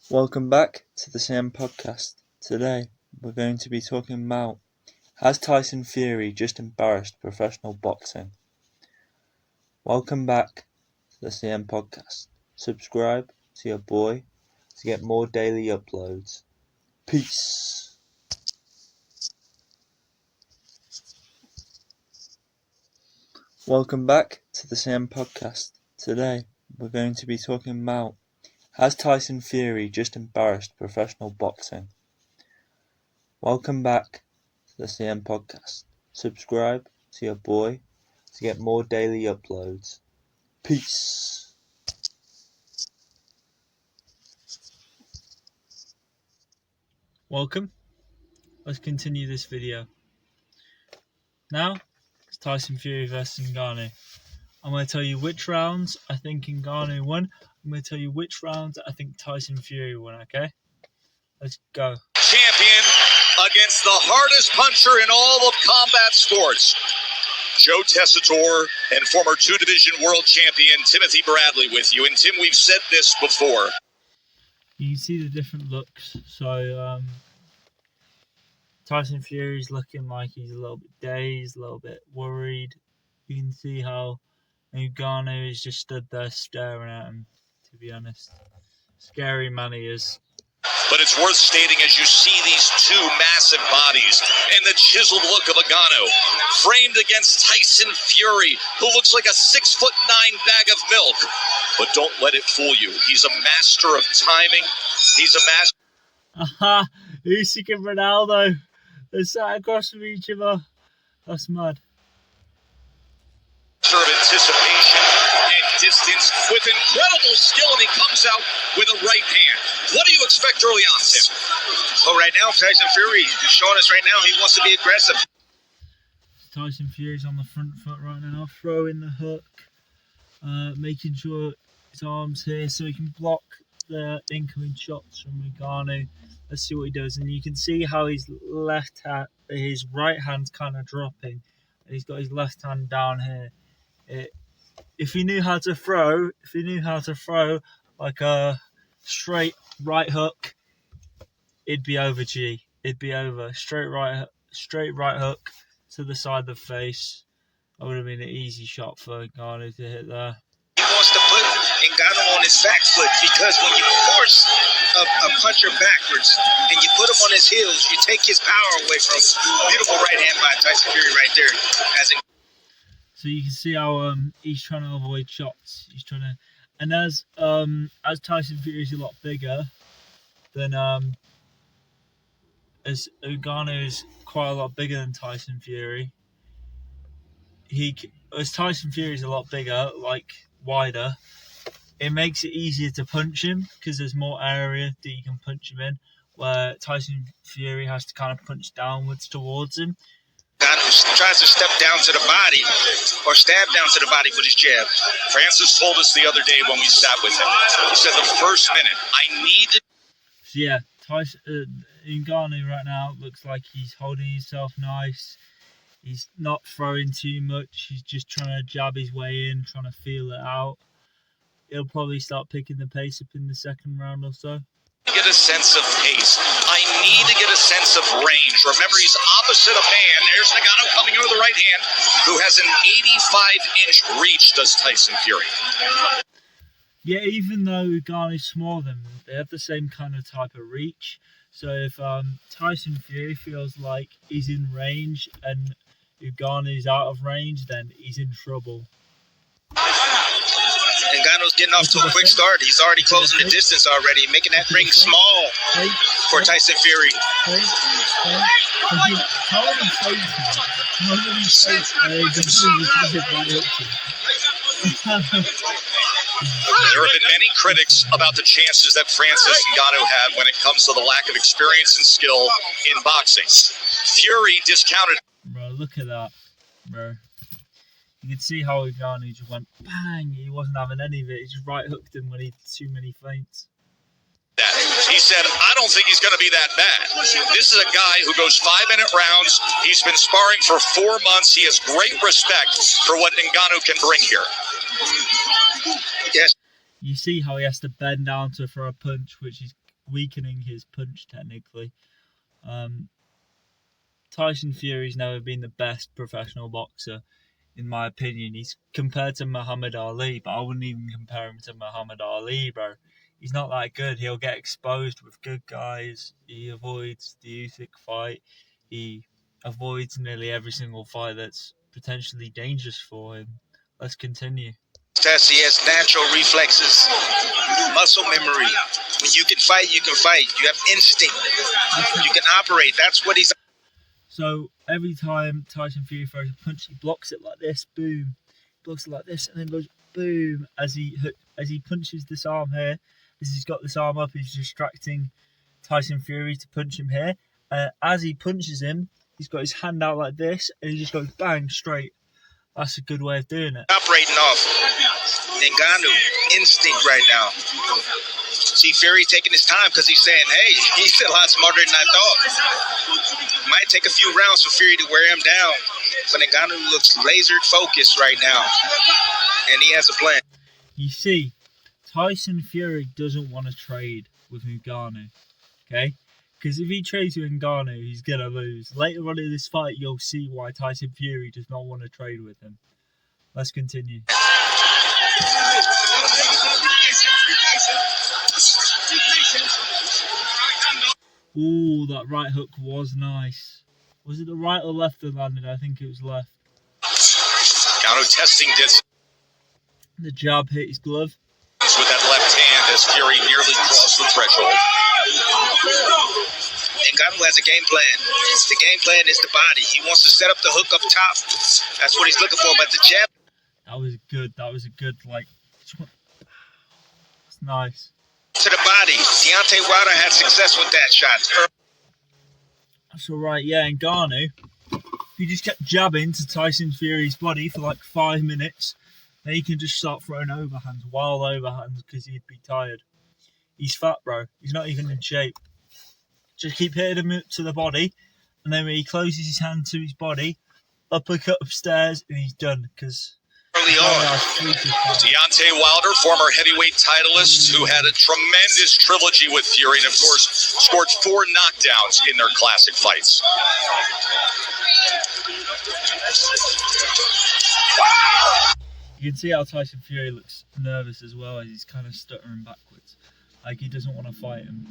Welcome back to the same podcast. Today we're going to be talking about, has Tyson Fury just embarrassed professional boxing? Welcome back to the CM podcast. Subscribe to your boy to get more daily uploads. Peace. Welcome back to the same podcast. Today we're going to be talking about, has Tyson Fury just embarrassed professional boxing? Welcome back to the CM podcast. Subscribe to your boy to get more daily uploads. Peace. Welcome. Let's continue this video. Now, it's Tyson Fury versus Ngannou. I'm going to tell you which rounds I think Ngannou won. I'm going to tell you which rounds I think Tyson Fury won, okay? Let's go. Champion against the hardest puncher in all of combat sports. Joe Tessitore and former two-division world champion Timothy Bradley with you. And Tim, we've said this before. You can see the different looks. So, Tyson Fury's looking like he's a little bit dazed, a little bit worried. You can see how Ngannou is just stood there staring at him, to be honest. Scary man he is. But it's worth stating as you see these two massive bodies and the chiseled look of Ngannou framed against Tyson Fury, who looks like a 6'9" bag of milk. But don't let it fool you. He's a master of timing. He's a master. Aha! Usyk and Ronaldo. They're sat across from each other. That's mad. Of anticipation and distance with incredible skill, and he comes out with a right hand. What do you expect early on, Tim? Well, right now, Tyson Fury is showing us right now he wants to be aggressive. Tyson Fury's on the front foot right now, throwing the hook, making sure his arm's here so he can block the incoming shots from Ngannou. Let's see what he does, and you can see how his right hand's kind of dropping, and he's got his left hand down here. If he knew how to throw, like a straight right hook, it'd be over. It'd be over. Straight right hook to the side of the face. That would have been an easy shot for Ngannou to hit there. He wants to put Ngannou on his back foot, because when you force a puncher backwards and you put him on his heels, you take his power away from him. Beautiful right hand by Tyson Fury right there. So you can see how he's trying to avoid shots. He's trying to, and as Tyson Fury is a lot bigger than as Ngannou is quite a lot bigger than Tyson Fury. As Tyson Fury is a lot bigger, like wider, it makes it easier to punch him because there's more area that you can punch him in. Where Tyson Fury has to kind of punch downwards towards him. Ngannou tries to step down to the body or stab down to the body with his jab. Francis told us the other day when we sat with him, he said the first minute, I need to... So yeah, Ngannou right now looks like he's holding himself nice. He's not throwing too much. He's just trying to jab his way in, trying to feel it out. He'll probably start picking the pace up in the second round or so. Get a sense of pace. I need to get a sense of range. Remember, he's opposite a man. There's Ngannou coming in with the right hand, who has an 85-inch reach, does Tyson Fury. Yeah, even though Ngannou's smaller than them, they have the same kind of type of reach. So if Tyson Fury feels like he's in range and Ngannou's out of range, then he's in trouble. Ngannou's getting off to a quick start. He's already closing the distance already, making that ring small for Tyson Fury. There have been many critics about the chances that Francis Ngannou had when it comes to the lack of experience and skill in boxing. Fury discounted. Bro, look at that, bro. You can see how Ngannou just went bang. He wasn't having any of it. He just right hooked him when he did too many feints. He said, I don't think he's going to be that bad. This is a guy who goes 5-minute rounds. He's been sparring for 4 months. He has great respect for what Ngannou can bring here. Yes. You see how he has to bend down to throw a punch, which is weakening his punch technically. Tyson Fury's never been the best professional boxer, in my opinion. He's compared to Muhammad Ali, but I wouldn't even compare him to Muhammad Ali, bro. He's not that good. He'll get exposed with good guys. He avoids the Usyk fight. He avoids nearly every single fight that's potentially dangerous for him. Let's continue. Test, he has natural reflexes, muscle memory. When you can fight, you can fight. You have instinct. You can operate. That's what he's. So every time Tyson Fury throws a punch, he blocks it like this, boom. Blocks it like this, and then goes boom as he punches this arm here. As he's got this arm up, he's distracting Tyson Fury to punch him here. As he punches him, he's got his hand out like this, and he just goes bang straight. That's a good way of doing it. Operating off Ngannou instinct right now. See Fury taking his time because he's saying, hey, he's a lot smarter than I thought. Might take a few rounds for Fury to wear him down, but Ngannou looks laser focused right now, and he has a plan. You see, Tyson Fury doesn't want to trade with Ngannou, okay? Because if he trades with Ngannou, he's going to lose. Later on in this fight, you'll see why Tyson Fury does not want to trade with him. Let's continue. Ooh, that right hook was nice. Was it the right or left that landed? I think it was left. Ngannou testing distance The jab hit his glove. with that left hand as Fury nearly crossed the threshold. Ngannou has a game plan. The game plan is the body. He wants to set up the hook up top. That's what he's looking for. But the jab. That was good. That was a good, like, it's nice. To the body. Deontay Wilder had success with that shot. That's all right. Yeah, and Ngannou, he just kept jabbing to Tyson Fury's body for like 5 minutes. Then he can just start throwing overhands, wild overhands, because he'd be tired. He's fat, bro. He's not even in shape. Just keep hitting him to the body, and then when he closes his hand to his body, uppercut upstairs, and he's done. Because early on, Deontay Wilder, former heavyweight titleist, who had a tremendous trilogy with Fury, and of course scored 4 knockdowns in their classic fights. You can see how Tyson Fury looks nervous as well, as he's kind of stuttering backwards. Like he doesn't want to fight him.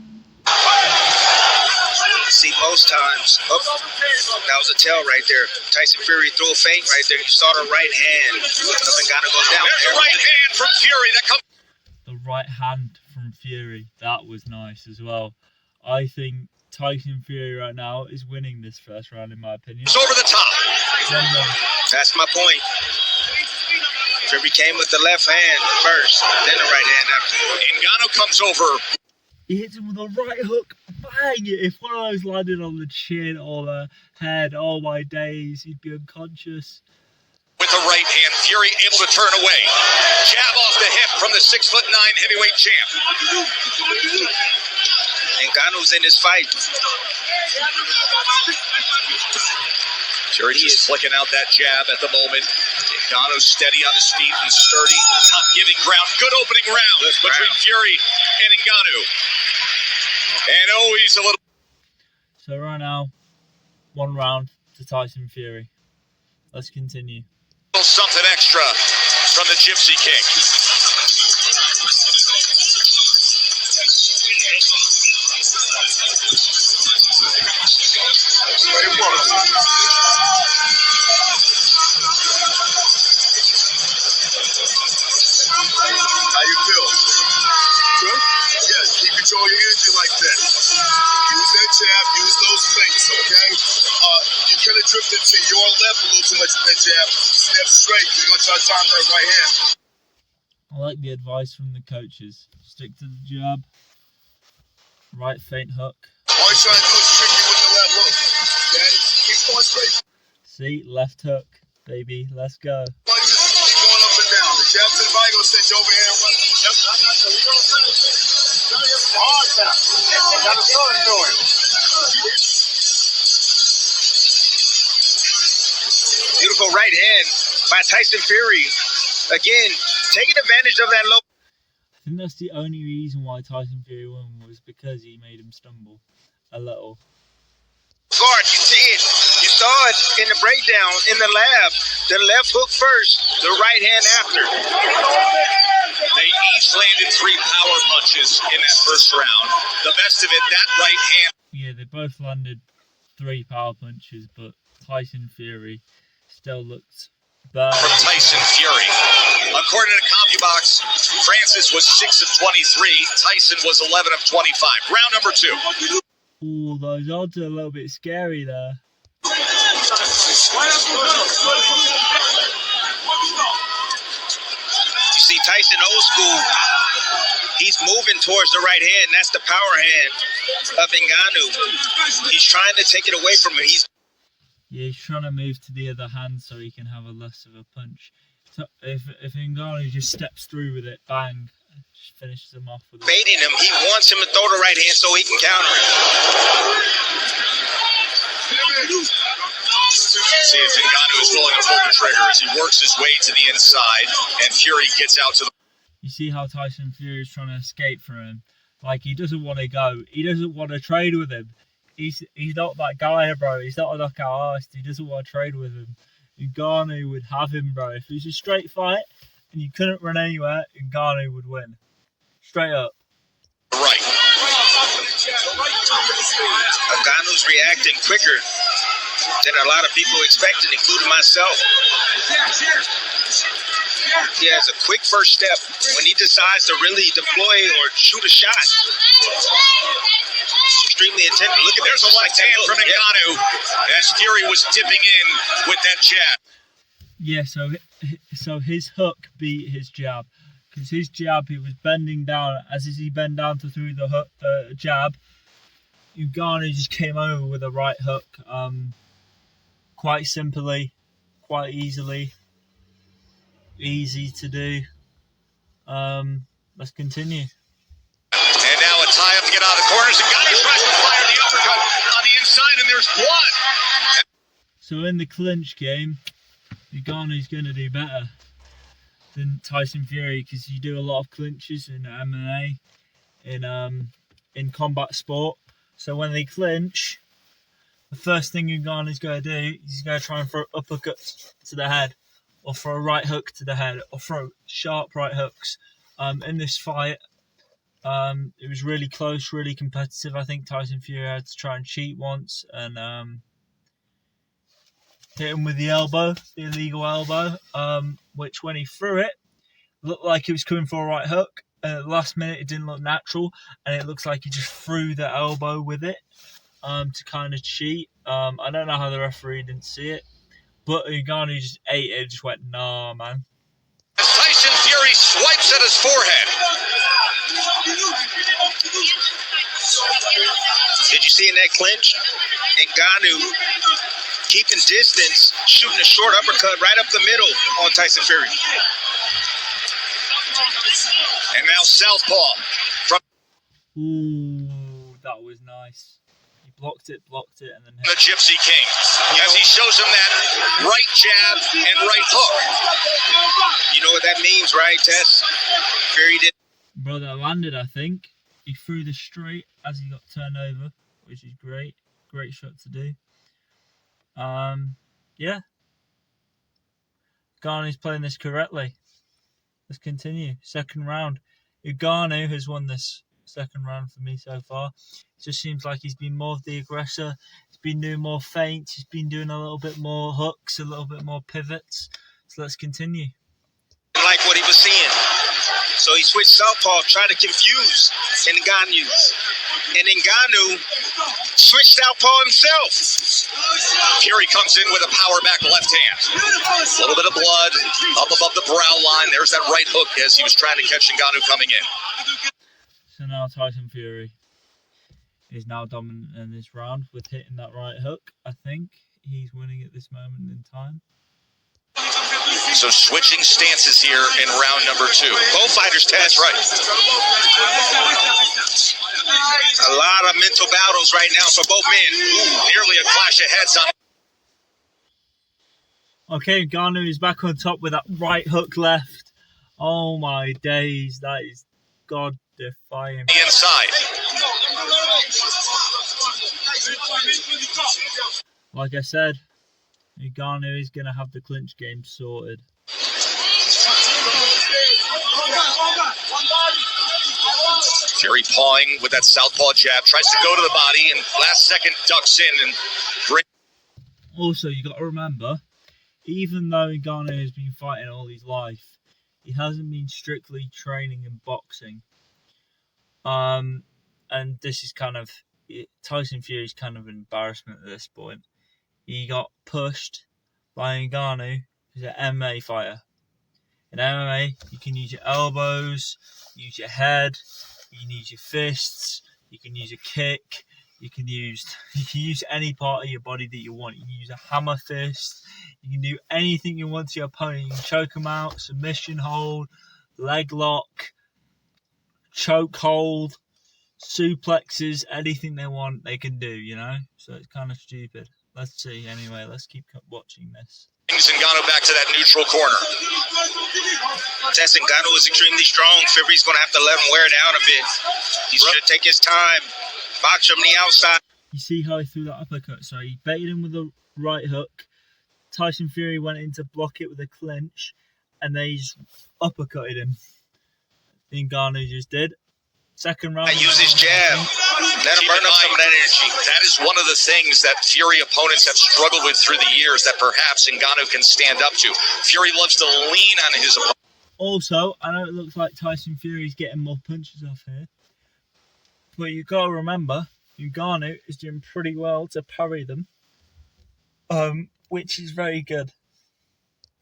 See, most times, that was a tell right there. Tyson Fury threw a feint right there. You saw the right hand. Ngannou goes down. There's a right hand from Fury that comes. The right hand from Fury, that was nice as well. I think Tyson Fury right now is winning this first round, in my opinion. It's over the top. That's my point. Fury came with the left hand first, then the right hand after. Ngannou comes over. He hits him with a right hook. Bang! If one of those landed on the chin or the head, oh my days, he'd be unconscious. With the right hand, Fury able to turn away. Jab off the hip from the 6'9" heavyweight champ. Ngannou's in this fight. Fury just flicking out that jab at the moment. Ngannou steady on his feet and sturdy, not giving ground. Good opening round between Fury and Ngannou. And always a little. So right now, 1 round to Tyson Fury. Let's continue. Something extra from the Gypsy King. How you feel? Good? Yeah, keep control of your energy like that. Use that jab, use those feints, okay? You kind of drifted to your left a little too much with that jab. Step straight, you're going to try to time that right hand. I like the advice from the coaches. Stick to the jab. Right feint hook. All you're trying to do is trick you with the left hook. Okay? Keep going straight. See, left hook, baby. Let's go. Punches, keep going up and down. The jab to the body going to set you over here and run. Hard now. Got to throw it to him. Beautiful right hand by Tyson Fury. Again, taking advantage of that low. I think that's the only reason why Tyson Fury won, was because he made him stumble a little. Guard, you see it. You saw it in the breakdown in the lab. The left hook first, the right hand after. They each landed 3 power punches in that first round. The best of it, that right hand. Yeah, they both landed 3 power punches, but Tyson Fury still looked bad. From Tyson Fury. According to CompuBox, Francis was 6 of 23. Tyson was 11 of 25. Round number 2. Ooh, those odds are a little bit scary there. You see Tyson old school. He's moving towards the right hand. That's the power hand of Ngannou. He's trying to take it away from him. He's trying to move to the other hand so he can have a less of a punch. So if Ngannou just steps through with it, bang, just finishes him off with it. Baiting him. He wants him to throw the right hand so he can counter it. See if Ngannou is willing to pull the trigger as he works his way to the inside, and Fury gets out to the... You see how Tyson Fury is trying to escape from him. Like, he doesn't want to go. He doesn't want to trade with him. He's not that guy, bro. He's not a knockout artist. He doesn't want to trade with him. Ngannou would have him, bro. If it was a straight fight and you couldn't run anywhere, Ngannou would win. Straight up. Right. Ngannou's reacting quicker than a lot of people expected, including myself. He has a quick first step when he decides to really deploy or shoot a shot. Extremely intense. Look at There's a left hand from Ngannou as Fury was dipping in with that jab. Yeah, so his hook beat his jab. Because his jab, he was bending down. As he bent down to through the hook, jab, Ngannou just came over with a right hook. Quite simply, quite easily. Easy to do. Let's continue. And now a tie up to get out of the corners. Ngannou tries to fire the uppercut on the inside, and there's blood. So in the clinch game, Ngannou's going to do better than Tyson Fury, because you do a lot of clinches in MMA, in combat sport. So when they clinch, the first thing Ngannou's going to do is he's going to try and throw uppercuts to the head, or throw a right hook to the head, or throw sharp right hooks. In this fight, it was really close, really competitive. I think Tyson Fury had to try and cheat once and hit him with the elbow, the illegal elbow, which when he threw it, looked like he was coming for a right hook. And at the last minute, it didn't look natural, and it looks like he just threw the elbow with it to kind of cheat. I don't know how the referee didn't see it, but Ngannou just ate it, just went, nah, man. Tyson Fury swipes at his forehead. Did you see in that clinch? Ngannou keeping distance, shooting a short uppercut right up the middle on Tyson Fury. And now southpaw from Ooh, that was nice. He blocked it, and then the Gypsy King as he shows him that right jab and right hook. You know what that means, right, Tess? Fury did. Bro, that landed, I think. He threw the straight as he got turned over, which is great. Great shot to do. Yeah. Ngannou's playing this correctly. Let's continue. Second round. Ngannou has won this second round for me so far. It just seems like he's been more of the aggressor. He's been doing more feints. He's been doing a little bit more hooks, a little bit more pivots. So let's continue. Like what he was seeing. So he switched southpaw, tried to confuse Ngannou. And Ngannou switched southpaw himself. Fury comes in with a power back left hand. A little bit of blood up above the brow line. There's that right hook as he was trying to catch Ngannou coming in. So now Tyson Fury is now dominant in this round with hitting that right hook. I think he's winning at this moment in time. So switching stances here in round number 2. Both fighters test. That's right. A lot of mental battles right now for both men. Nearly a clash of heads on. Okay, Ngannou is back on top with that right hook left. Oh my days, that is God-defying. Inside. Like I said, Ngannou is going to have the clinch game sorted. Fury pawing with that southpaw jab, tries to go to the body, and last second ducks in and brings. Also, you got to remember, even though Ngannou has been fighting all his life, he hasn't been strictly training in boxing. And this is kind of Tyson Fury's kind of an embarrassment at this point. He got pushed by Ngannou, who's an MMA fighter. In MMA, you can use your elbows, use your head, you can use your fists, you can use a kick, you can use any part of your body that you want. You can use a hammer fist, you can do anything you want to your opponent. You can choke them out, submission hold, leg lock, choke hold, suplexes, anything they want, they can do, you know? So it's kind of stupid. Let's see, anyway, let's keep watching this. Ngannou back to that neutral corner. Tyson Ngannou is extremely strong. Fury's going to have to let him wear down a bit. He should take his time. Box him the outside. You see how he threw that uppercut? So he baited him with a right hook. Tyson Fury went in to block it with a clinch, and they just uppercutted him. Ngannou just did. Second round. Use his jab. Let him burn up some of that energy. That is one of the things that Fury opponents have struggled with through the years that perhaps Ngannou can stand up to. Fury loves to lean on his opponent. Also, I know it looks like Tyson Fury's getting more punches off here, but you got to remember, Ngannou is doing pretty well to parry them, which is very good.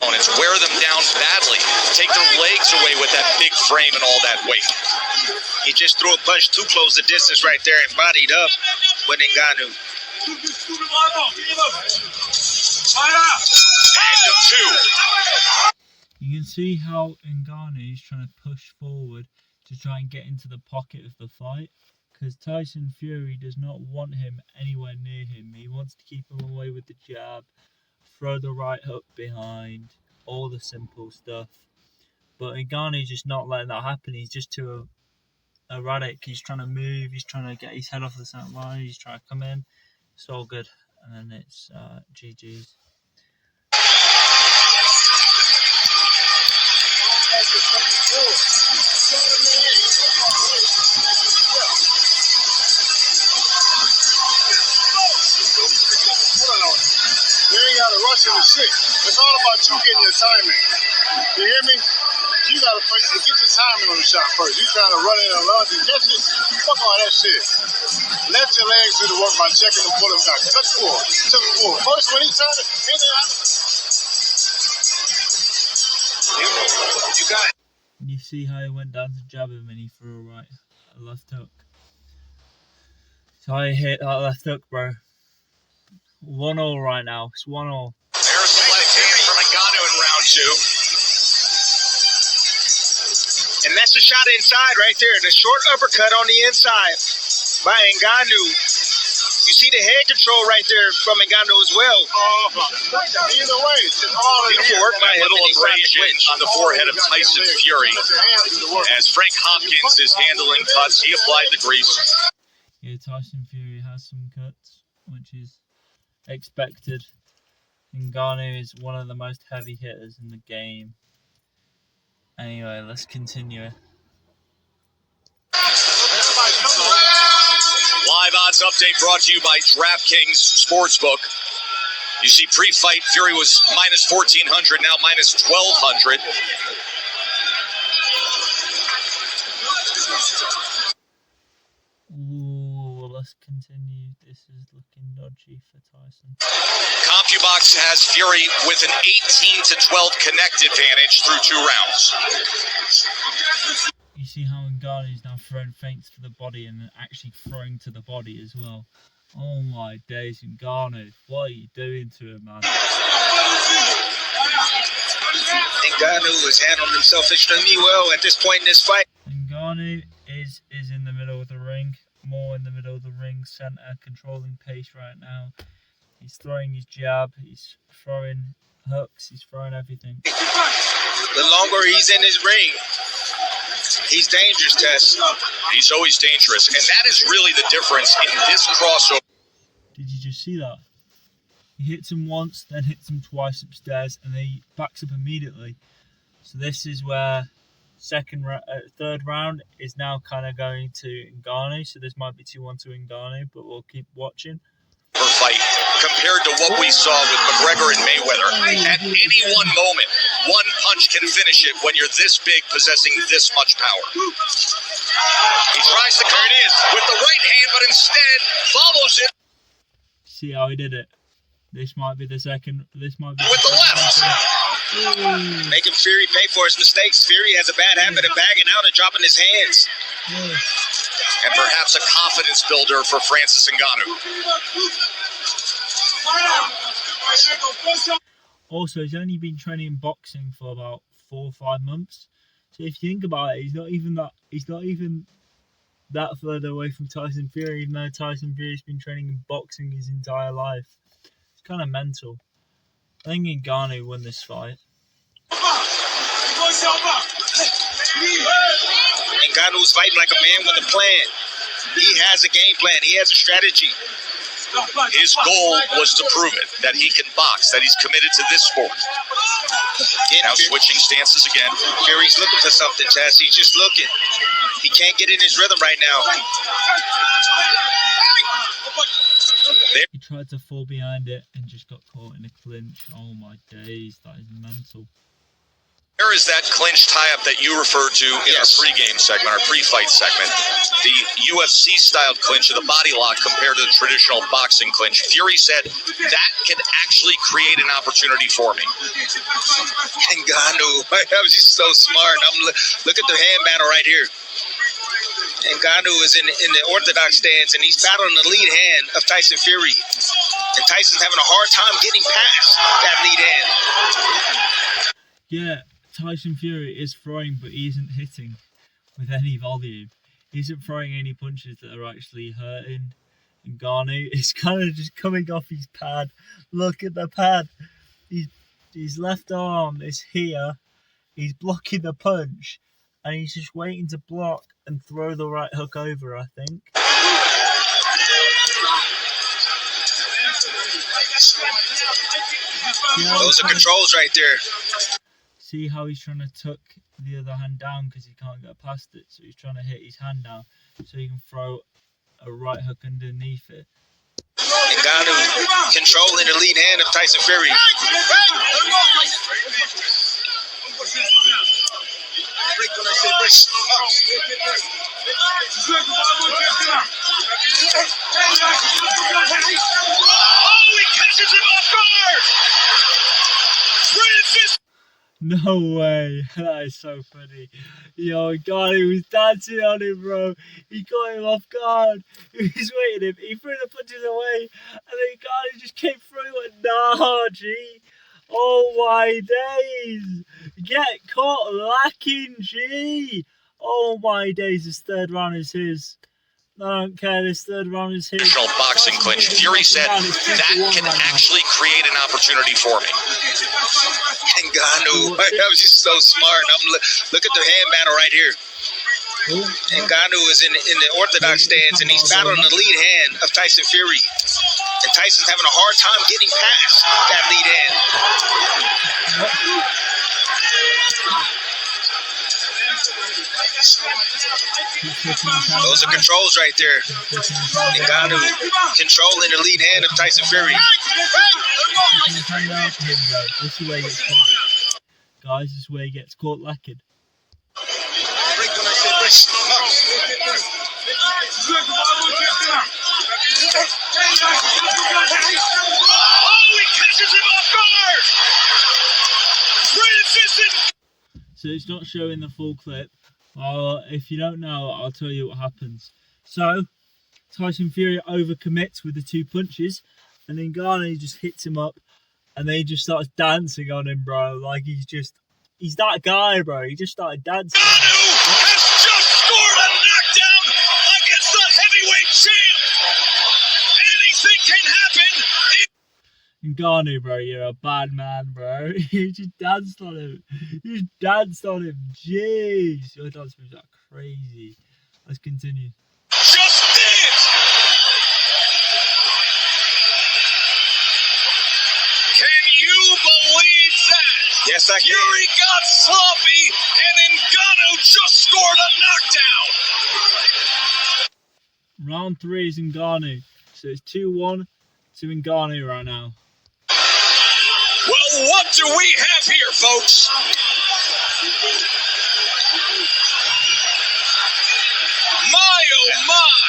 Wear them down badly. Take their legs away with that big frame and all that weight. He just threw a punch too close the distance right there and bodied up with Ngannou. End of two. You can see how Ngannou is trying to push forward to try and get into the pocket of the fight, because Tyson Fury does not want him anywhere near him. He wants to keep him away with the jab, throw the right hook behind, all the simple stuff. But Ngannou's just not letting that happen. He's just too erratic. He's trying to move, he's trying to get his head off the center line, he's trying to come in. It's all good. And then it's GG's. You ain't got to rush into shit. It's all about you getting your timing. You hear me? You got to get your timing on the shot first. You trying to run in and lunge and catch it? Fuck all that shit. Let your legs do the work by checking and pulling back. Touch forward. Touch forward. First, when he's trying to... You got it. You see how he went down to jab him and he threw a left hook. So I hit that left hook, bro. 1-1 right now. It's 1-1. There's the left hand from Ngannou in round two. And that's the shot inside right there. The short uppercut on the inside by Ngannou. You see the head control right there from Ngannou as well. Either way, it's all Beautiful work by a little abrasion on the forehead of Tyson Fury. As Frank Hopkins is handling cuts, he applied the grease. Yeah, Tyson Fury has some cuts, which is expected. Ngannou is one of the most heavy hitters in the game. Anyway, let's continue. Live odds update brought to you by DraftKings Sportsbook. You see, pre-fight, Fury was minus 1,400, now minus 1,200. Ooh, let's continue. This is looking dodgy for Tyson. CompuBox has Fury with an 18 to 12 connect advantage through 2 rounds. You see how Ngannou is now throwing feints to the body and then actually throwing to the body as well. Oh my days, Ngannou, what are you doing to him, man? Ngannou has handled himself extremely well at this point in this fight. Ngannou is in the middle of the ring, more in the middle of the ring center, controlling pace right now. He's throwing his jab, he's throwing hooks, he's throwing everything. The longer he's in his ring, he's dangerous, Tess. He's always dangerous, and that is really the difference in this crossover. Did you just see that? He hits him once, then hits him twice upstairs, and then he backs up immediately. So this is where third round is now kind of going to Ngannou. So this might be 2-1 to Ngannou, but we'll keep watching. Fight compared to what we saw with McGregor and Mayweather. At any one moment, one punch can finish it when you're this big, possessing this much power. He tries to come with the right hand, but instead follows it. See how he did it? This might be the second. This might be with the left. Making Fury pay for his mistakes. Fury has a bad habit of bagging out and dropping his hands. And perhaps a confidence builder for Francis Ngannou. Also, he's only been training boxing for about 4 or 5 months. So if you think about it, he's not even that further away from Tyson Fury, even though Tyson Fury's been training in boxing his entire life. It's kind of mental. I think Ngannou won this fight. Ngannou's fighting like a man with a plan. He has a game plan. He has a strategy. His goal was to prove it, that he can box, that he's committed to this sport. Now switching stances again. Fury's looking for something, Tess. He's just looking. He can't get in his rhythm right now. He tried to fall behind it and just got caught in a clinch. Oh my days, that is mental. There is that clinch tie-up that you referred to in our pre-game segment, our pre-fight segment. The UFC-styled clinch of the body lock compared to the traditional boxing clinch. Fury said that could actually create an opportunity for me. Ngannou, that was just so smart. Look at the hand battle right here. Ngannou is in the orthodox stance, and he's battling the lead hand of Tyson Fury. And Tyson's having a hard time getting past that lead hand. Yeah, Tyson Fury is throwing, but he isn't hitting with any volume. He isn't throwing any punches that are actually hurting Ngannou. It's kind of just coming off his pad. Look at the pad. His left arm is here. He's blocking the punch, and he's just waiting to block and throw the right hook over, I think. Those are controls right there. See how he's trying to tuck the other hand down because he can't get past it. So he's trying to hit his hand down so he can throw a right hook underneath it. Ngannou controlling the lead hand of Tyson Fury. Oh, he catches him off guard! Francis! No way, that is so funny. Yo, God, he was dancing on him, bro. He got him off guard. He was waiting him. He threw the punches away, and then God, he just came through and nah, G. Oh my days. Get caught lacking, G. Oh my days, this third round is his. I don't care, this third round is his. Traditional boxing clinch. Fury said that can actually create an opportunity for me. Ngannou, that was just so smart. Look at the hand battle right here. Ngannou is in the orthodox stance, and he's battling the lead hand of Tyson Fury. And Tyson's having a hard time getting past that lead hand. Those are controls right there. Ngannou controlling the lead hand of Tyson Fury. This is where he gets caught. Guys, this is where he gets caught lacking. So it's not showing the full clip. If you don't know, I'll tell you what happens. So Tyson Fury overcommits with the 2 punches, and then Ngannou just hits him up, and then he just starts dancing on him, bro. Like he's that guy, bro. He just started dancing. Ngannou has just scored a knockdown against the heavyweight champ. Anything can happen. Ngannou, bro, you're a bad man, bro. You just danced on him. You just danced on him. Jeez. Your dance moves are crazy. Let's continue. Just did! Can you believe that? Yes, I can. Fury got sloppy, and Ngannou just scored a knockdown. Round 3 is Ngannou. So it's 2-1 to Ngannou right now. Well, what do we have here, folks? My, oh my!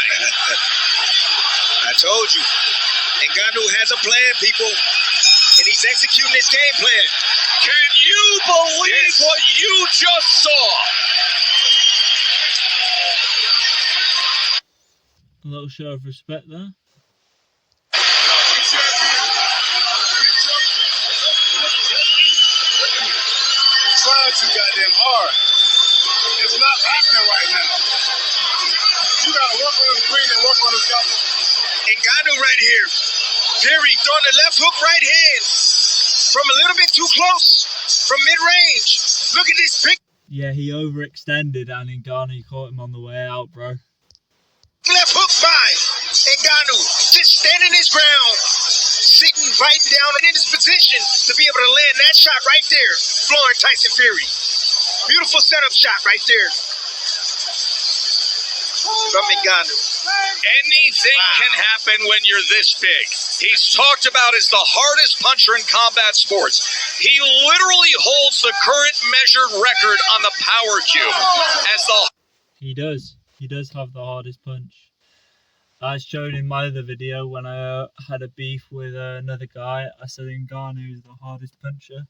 I told you. Ngannou has a plan, people. And he's executing his game plan. Can you believe what you just saw? A little show of respect there. Trying too goddamn hard. It's not happening right now. You gotta work on his green and work on his goddamn. Ngannou right here. Fury throwing the left hook right hand. From a little bit too close. From mid-range. Look at this big Yeah, he overextended and Ngannou caught him on the way out, bro. left hook by Ngannou. Just standing his ground. Sitting, biting down in his position to be able to land that shot right there. Flooring Tyson Fury. Beautiful setup shot right there. From Ngannou. Anything can happen when you're this big. He's talked about as the hardest puncher in combat sports. He literally holds the current measured record on the power cube as the... He does. He does have the hardest punch. I showed in my other video when I had a beef with another guy. I said Ngannou is the hardest puncher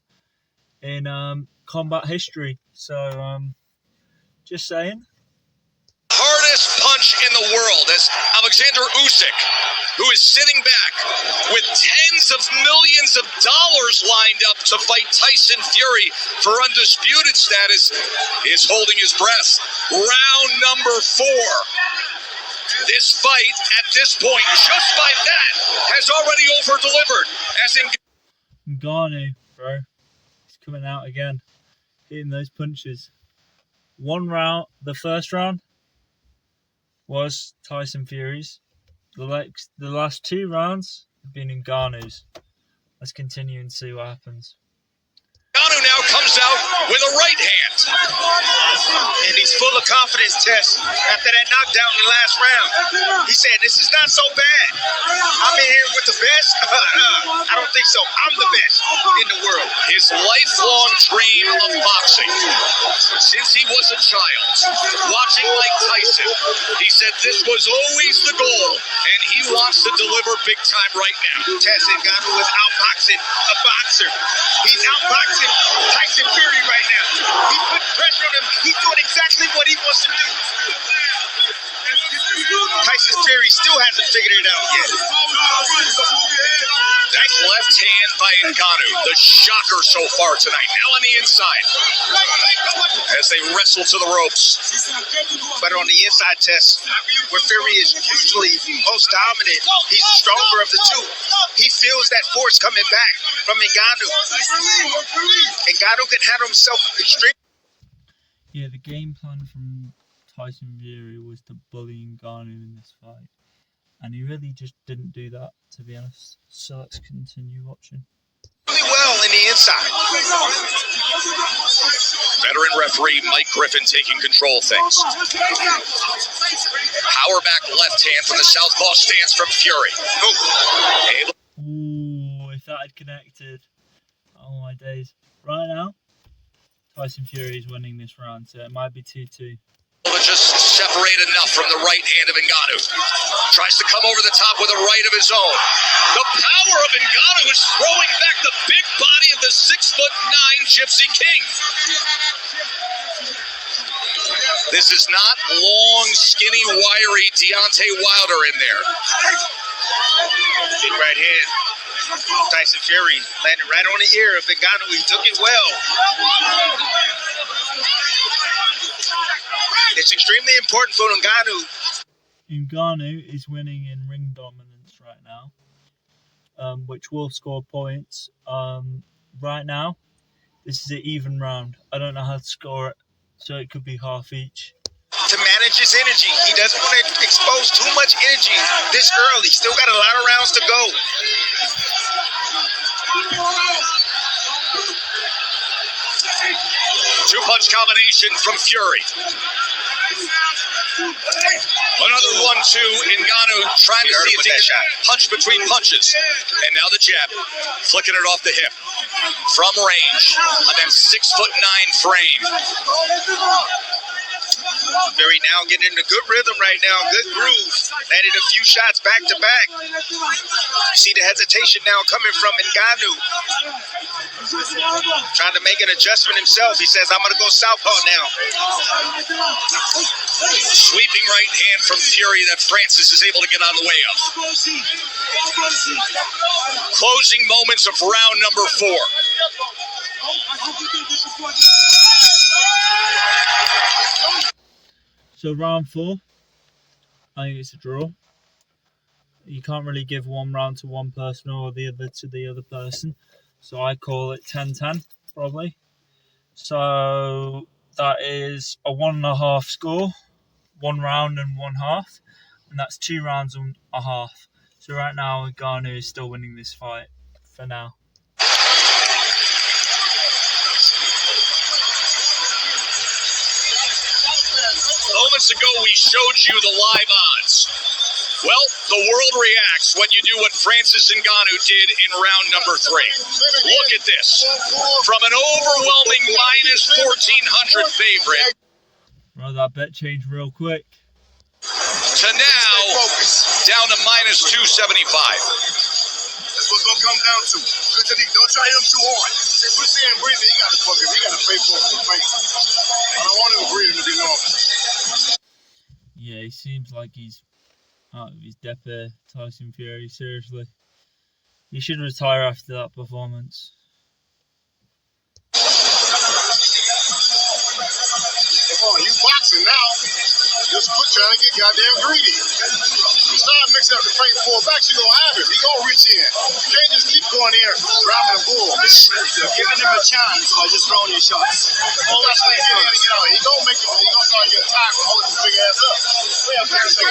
in combat history. So, just saying. hardest punch in the world as Alexander Usyk, who is sitting back with tens of millions of dollars lined up to fight Tyson Fury for undisputed status, is holding his breath. Round number 4. This fight, at this point, just by that, has already over-delivered. As in Ngannou, bro, he's coming out again, hitting those punches. The first round was Tyson Fury's. The last 2 rounds have been Ngannou's. Let's continue and see what happens. Ngannou now comes out with a right hand. And he's full of confidence, Tess, after that knockdown in the last round. He said, this is not so bad. I'm in here with the best. I don't think so. I'm the best in the world. His lifelong dream of boxing. Since he was a child, watching Mike Tyson, he said this was always the goal, and he wants to deliver big time right now. Tess Ngannou is outboxing a boxer. He's outboxing Tyson Fury right now. He put pressure on him. He's doing exactly what he wants to do. Tyson Fury still hasn't figured it out yet. That left hand by Ngannou, the shocker so far tonight. Now on the inside, as they wrestle to the ropes. But on the inside, Tess, where Fury is usually most dominant, he's the stronger of the two. He feels that force coming back from Ngannou. Ngannou can handle himself extremely. Yeah, the game plan from Tyson Fury was to bully Ngannou in this fight. And he really just didn't do that, to be honest. So let's continue watching. Really well in the inside. Veteran referee Mike Griffin taking control of things. Power back left hand from the southpaw stance from Fury. Ooh, if that had connected. Oh my days. Right now, Tyson Fury is winning this round, so it might be 2-2. Just separate enough from the right hand of Ngannou. Tries to come over the top with a right of his own. The power of Ngannou is throwing back the big body of the 6'9" Gypsy King. This is not long, skinny, wiry Deontay Wilder in there. Big right hand. Tyson Fury landed right on the ear of Ngannou. He took it well. It's extremely important for Ngannou. Ngannou is winning in ring dominance right now. which will score points. Right now, this is an even round. I don't know how to score it, so it could be half each. To manage his energy, he doesn't want to expose too much energy this early. Still got a lot of rounds to go. Two-punch combination from Fury. Another 1-2. Ngannou trying to see if he can punch between punches. And now the jab, flicking it off the hip. From range, on that 6'9" frame. Fury now getting into good rhythm right now, good groove. Landed a few shots back to back. You see the hesitation now coming from Ngannou. Trying to make an adjustment himself. He says, I'm going to go southpaw now. Sweeping right hand from Fury that Francis is able to get out of the way of. Closing moments of round number 4. So round 4, I think it's a draw. You can't really give one round to one person or the other to the other person. So I call it 10-10, probably. So that is a 1.5 score, 1 round and 1/2. And that's 2 rounds and a half. So right now, Ngannou is still winning this fight for now. Moments ago, we showed you the live odds. Well, the world reacts when you do what Francis Ngannou did in round number 3. Look at this. From an overwhelming minus 1,400 favorite. Well, that bet changed real quick. To now, down to minus 275. That's what's gonna come down to. Good technique. Don't try him too hard. If we're saying breathing, he gotta fuck him. He gotta pay for it. I don't want him breathing to be normal. Yeah, he seems like he's out of his depth there, Tyson Fury, seriously. He should retire after that performance. Come on, you boxing now. Just quit trying to get goddamn greedy. You start mixing up the fight and pull back, you're gonna have it. He gonna reach in. You can't just keep going there, grabbing the bull. Giving him a chance by just throwing your shots. All that's like he gonna make it. He gonna start getting tired of holding his big ass up. The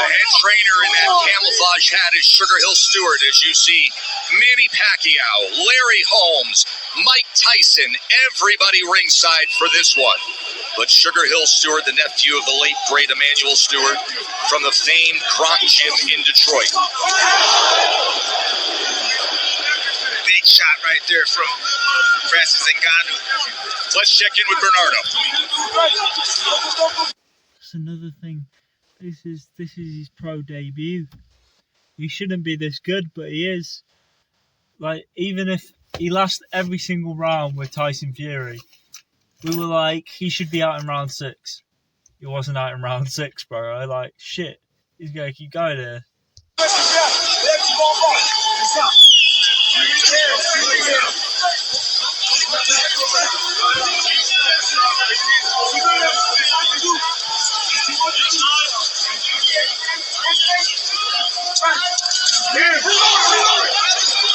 head trainer in that camouflage hat is Sugar Hill Stewart, as you see Manny Pacquiao, Larry Holmes, Mike Tyson, everybody ringside for this one. But Sugar Hill Stewart, the nephew of the late great Emmanuel Stewart, from the famed Kronk Gym in Detroit. Big shot right there from Francis Ngannou. Let's check in with Bernardo. That's another thing. This is his pro debut. He shouldn't be this good, but he is. Like, even if he lasts every single round with Tyson Fury, we were like, he should be out in round 6. He wasn't out in round 6, bro. Like, shit. He's gonna keep going there.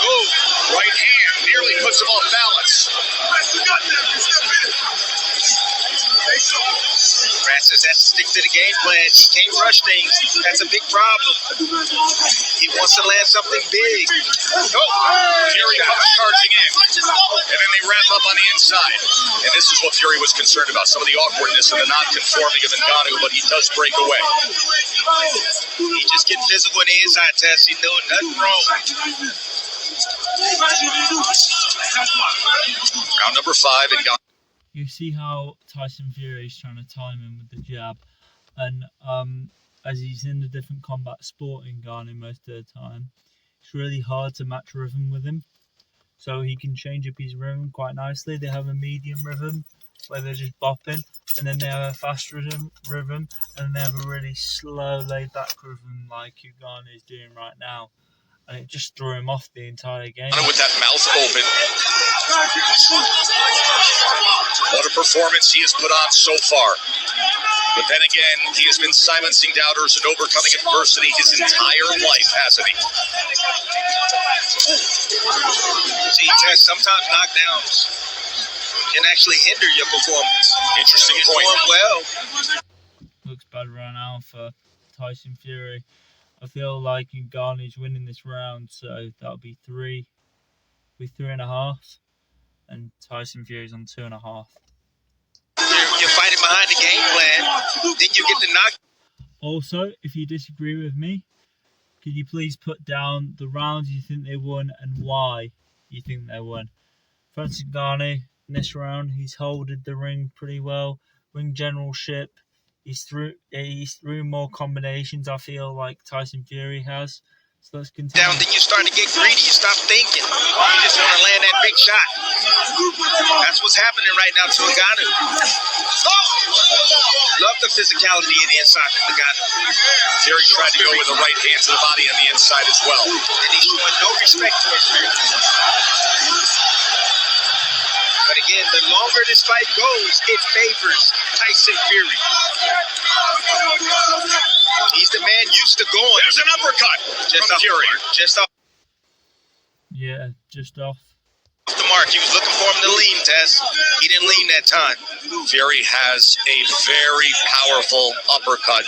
Oh, right hand nearly puts him off balance. Francis has to stick to the game plan. He can't rush things. That's a big problem. He wants to land something big. Fury comes charging in. And then they wrap up on the inside. And this is what Fury was concerned about, some of the awkwardness and the non-conforming of Ngannou, but he does break away. He just getting physical in the inside test. He's doing nothing wrong. Round number 5, Ngannou. You see how Tyson Fury is trying to time him with the jab, and as he's in a different combat sport in Ngannou most of the time, it's really hard to match rhythm with him. So he can change up his rhythm quite nicely. They have a medium rhythm where they're just bopping, and then they have a fast rhythm, and then they have a really slow, laid-back rhythm like Ngannou is doing right now. And it just threw him off the entire game. With that mouth open. What a performance he has put on so far. But then again, he has been silencing doubters and overcoming adversity his entire life, hasn't he? See, Tess, sometimes knockdowns can actually hinder your performance. Interesting You're point. doing well. Looks bad right now for Tyson Fury. I feel like Ngannou's winning this round, so that'll be 3.5, and Tyson Fury's on 2.5. You're fighting behind the game plan. Then you get the knock. Also, if you disagree with me, could you please put down the rounds you think they won and why you think they won? Francis Ngannou, in this round, he's holding the ring pretty well. Ring generalship. He's through more combinations, I feel like Tyson Fury has. So let's continue. Down, then you start to get greedy. You stop thinking. You just want to land that big shot. That's what's happening right now to Ngannou. Love the physicality in the inside of Ngannou. Fury tried to go with the right hand to the body on the inside as well. And he's showing no respect towards Fury. But again, the longer this fight goes, it favors Tyson Fury. He's the man used to going. There's an uppercut Just from off Fury. the mark. Just off Yeah, just off. the mark. He was looking for him to lean, Tess. He didn't lean that time. Fury has a very powerful uppercut.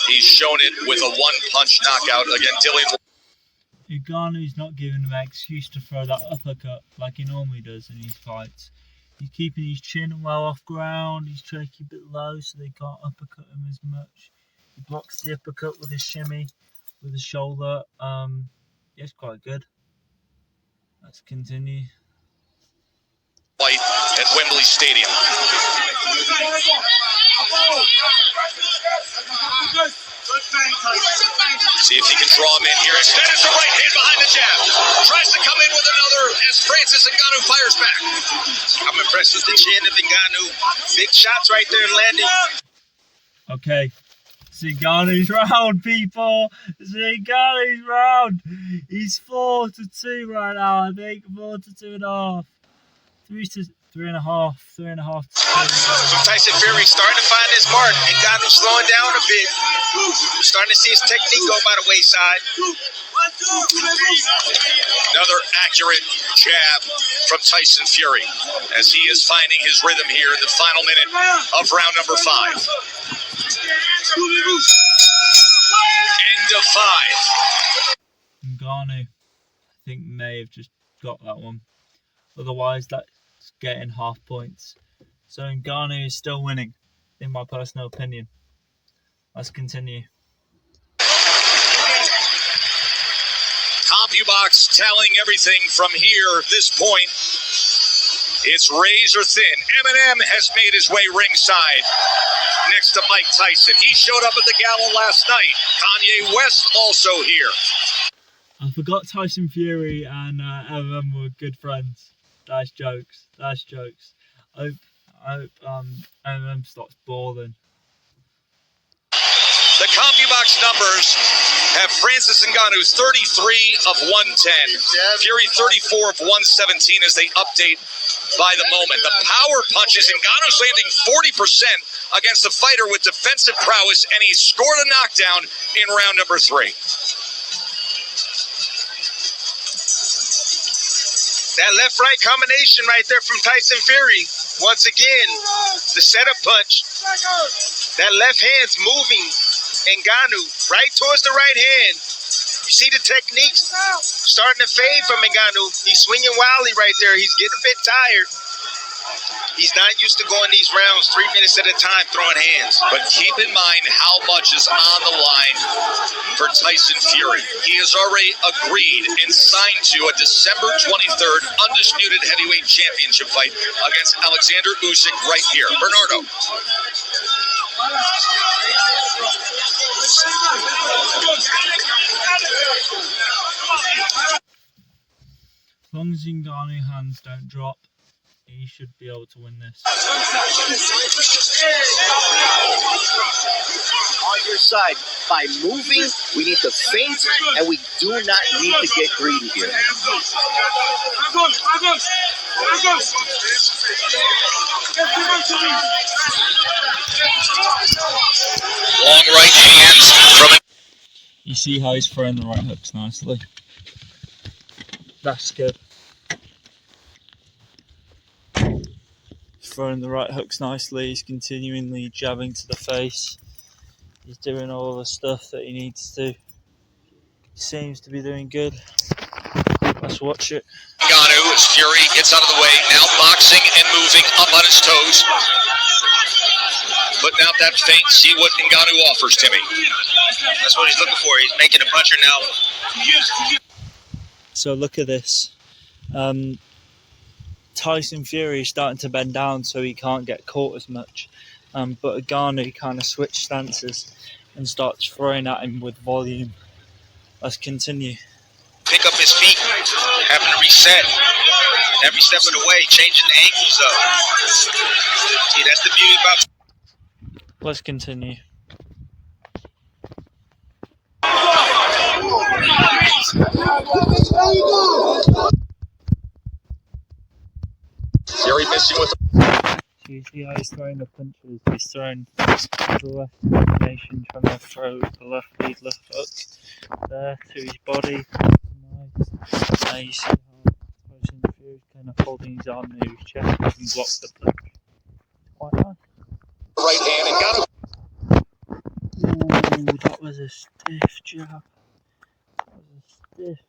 He's shown it with a one-punch knockout. Again, Dillian. Ngannou's not giving him an excuse to throw that uppercut like he normally does in his fights. He's keeping his chin well off ground. He's trying to keep it low so they can't uppercut him as much. He blocks the uppercut with his shimmy, with his shoulder. Yeah, it's quite good. Let's continue. Fight at Wembley Stadium. See if he can draw him in here. Instead, it's a right hand behind the jab. Tries to come in with another as Francis Ngannou fires back. I'm impressed with the chin of Ngannou. Big shots right there landing. Okay. Ngannou's round, people. Ngannou's round. He's 4-2 right now, I think. 4-2.5. 3.5. 3.5. So Tyson Fury starting to find his mark. Ngannou slowing down a bit. We're starting to see his technique go by the wayside. Another accurate jab from Tyson Fury as he is finding his rhythm here in the final minute of round number 5. End of 5. Ngannou, I think, may have just got that one. Otherwise, that's getting half points. So Ngannou is still winning, in my personal opinion. Let's continue. CompuBox telling everything from here, this point. It's razor thin. Eminem has made his way ringside next to Mike Tyson. He showed up at the gala last night. Kanye West also here. I forgot Tyson Fury and Eminem were good friends. That's jokes. That's jokes. I hope Eminem stops balling. The CompuBox numbers have Francis Ngannou 33 of 110, Fury 34 of 117 as they update by the moment. The power punches, Ngannou's landing 40% against a fighter with defensive prowess, and he scored a knockdown in round number 3. That left-right combination right there from Tyson Fury. Once again, the setup punch. That left hand's moving Ngannou right towards the right hand. You see the techniques starting to fade from Ngannou. He's swinging wildly right there. He's getting a bit tired. He's not used to going these rounds 3 minutes at a time throwing hands. But keep in mind how much is on the line for Tyson Fury. He has already agreed and signed to a December 23rd undisputed heavyweight championship fight against Alexander Usyk right here. Bernardo. As long as Ngannou hands don't drop, he should be able to win this. On your side, by moving, we need to feint, and we do not need to get greedy here. Long right hands from. You see how he's throwing the right hooks nicely. That's good. Throwing the right hooks nicely. He's continually jabbing to the face. He's doing all the stuff that he needs to. He seems to be doing good. Let's watch it. Ngannou as Fury gets out of the way. Now boxing and moving up on his toes. Putting out that feint. See what Ngannou offers, Timmy. That's what he's looking for. He's making a puncher now. So look at this. Tyson Fury is starting to bend down so he can't get caught as much. But Ngannou kind of switched stances and starts throwing at him with volume. Let's continue. Pick up his feet, having to reset every step of the way, changing the angles up. See, that's the beauty about. Let's continue. Fury missing with. So you see how he's throwing the punches. He's throwing the left combination, trying to throw the left lead left hook there to his body. Nice. Now you see how Tyson Fury's kind of holding his arm near his chest and block the punch. Quite nice. Right hand and got him. Ooh, that was a stiff jab. That was a stiff.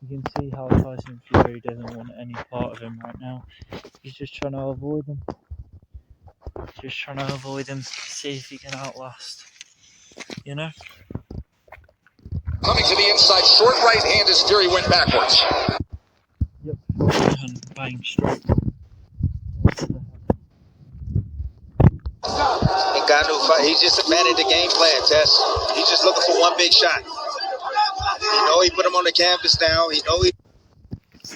You can see how Tyson Fury doesn't want any part of him right now. He's just trying to avoid him. Just trying to avoid him. See if he can outlast. You know? Coming to the inside, short right hand as Fury went backwards. Yep. And bang straight. Ngannou, he's just abandoned the game plan, Tess. He's just looking for one big shot. You know he put him on the canvas now. You know he.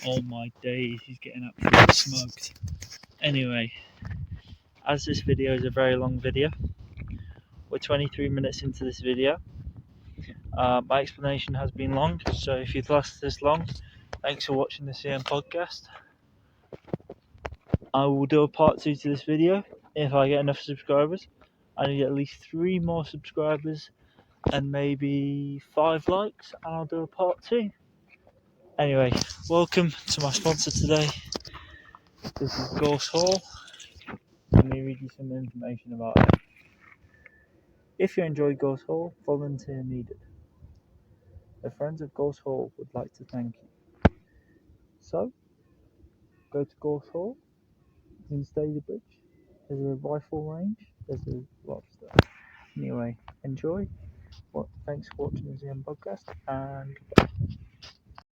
Oh my days, he's getting absolutely smoked. Anyway, as this video is a very long video, we're 23 minutes into this video. My explanation has been long, so if you've lasted this long, thanks for watching the CM podcast. I will do a part 2 to this video if I get enough subscribers. I need at least 3 more subscribers and maybe 5 likes, and I'll do a part 2. Anyway, welcome to my sponsor today. This is Gorse Hall. Let me read you some information about it. If you enjoyed Gorse Hall, volunteer needed. The friends of Gorse Hall would like to thank you. So, go to Gorse Hall, you can stay the bridge, there's a rifle range, there's a lot of stuff. Anyway, enjoy. Well, thanks for watching the ZM podcast, and